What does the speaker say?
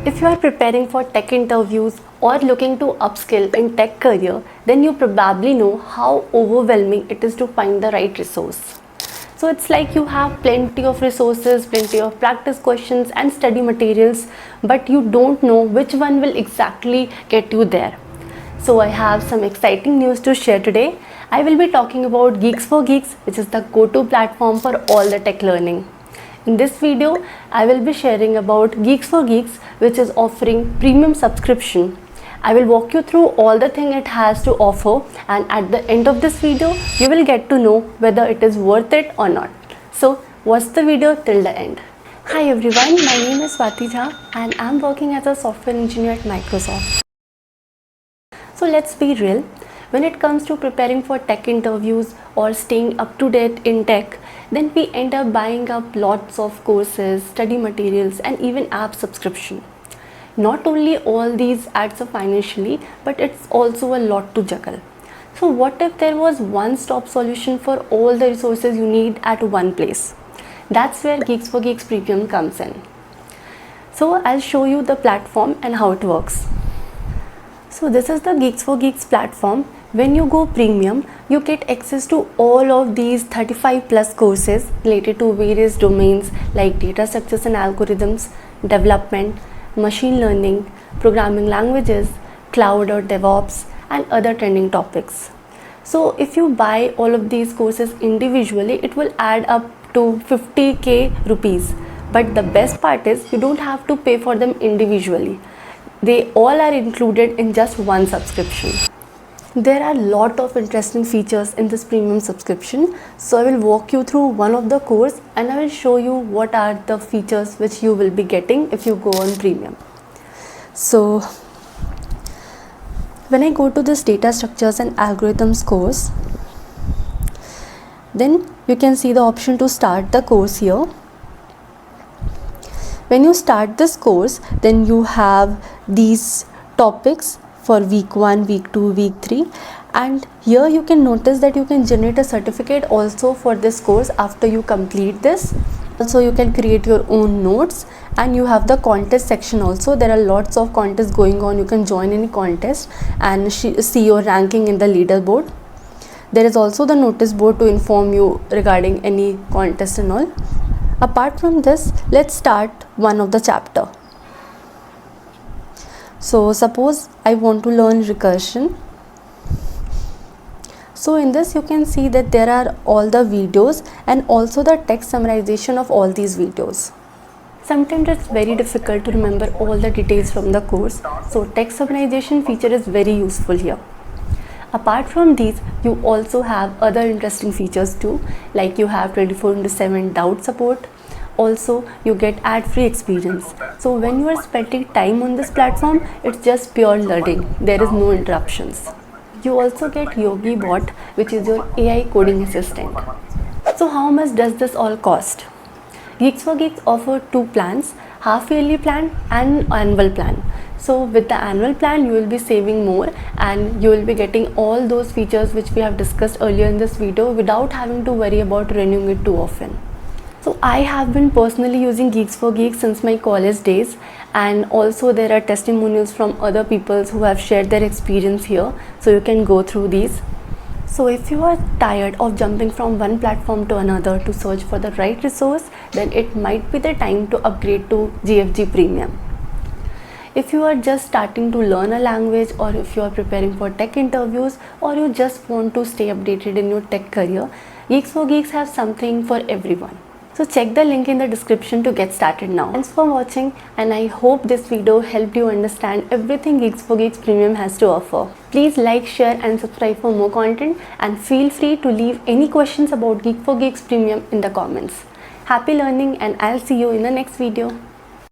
If you are preparing for tech interviews or looking to upskill in tech career, then you probably know how overwhelming it is to find the right resource. So it's like you have plenty of resources, plenty of practice questions and study materials, but you don't know which one will exactly get you there. So I have some exciting news to share today. I will be talking about Geeks for Geeks, which is the go-to platform for all the tech learning. In this video, I will be sharing about Geeks for Geeks, which is offering premium subscription. I will walk you through all the things it has to offer, and at the end of this video, you will get to know whether it is worth it or not. So watch the video till the end. Hi everyone, my name is Swati Jha and I am working as a software engineer at Microsoft. So let's be real, when it comes to preparing for tech interviews or staying up to date in tech, then we end up buying up lots of courses, study materials and even app subscription. Not only all these adds up financially, but it's also a lot to juggle. So what if there was one-stop solution for all the resources you need at one place? That's where Geeks for Geeks Premium comes in. So I'll show you the platform and how it works. So this is the Geeks for Geeks platform. When you go premium, you get access to all of these 35 plus courses related to various domains like data structures and algorithms, development, machine learning, programming languages, cloud or DevOps, and other trending topics. So if you buy all of these courses individually, it will add up to 50k rupees. But the best part is you don't have to pay for them individually. They all are included in just one subscription. There are a lot of interesting features in this premium subscription, so I will walk you through one of the course and I will show you what are the features which you will be getting if you go on premium. So when I go to this data structures and algorithms course, then you can see the option to start the course here. When you start this course, then you have these topics for week 1, week 2, week 3, and here you can notice that you can generate a certificate also for this course after you complete this. Also you can create your own notes, and you have the contest section also. There are lots of contests going on. You can join any contest and see your ranking in the leaderboard. There is also the notice board to inform you regarding any contest and all. Apart from this, let's start one of the chapter. So suppose I want to learn recursion. So in this you can see that there are all the videos and also the text summarization of all these videos. Sometimes it's very difficult to remember all the details from the course, so text summarization feature is very useful here. Apart from these, you also have other interesting features too, like you have 24/7 doubt support. Also you get ad-free experience. So when you are spending time on this platform, it's just pure learning. There is no interruptions. You also get Yogi Bot, which is your AI coding assistant. So how much does this all cost? Geeks for Geeks offer two plans, half yearly plan and annual plan. So with the annual plan, you will be saving more and you will be getting all those features which we have discussed earlier in this video without having to worry about renewing it too often. So I have been personally using Geeks for Geeks since my college days, and also there are testimonials from other people who have shared their experience here, so you can go through these. So if you are tired of jumping from one platform to another to search for the right resource, then it might be the time to upgrade to GFG Premium. If you are just starting to learn a language, or if you are preparing for tech interviews, or you just want to stay updated in your tech career, Geeks for Geeks has something for everyone. So check the link in the description to get started now. Thanks for watching, and I hope this video helped you understand everything Geeks for Geeks Premium has to offer. Please like, share and subscribe for more content, and feel free to leave any questions about Geeks for Geeks Premium in the comments. Happy learning, and I'll see you in the next video.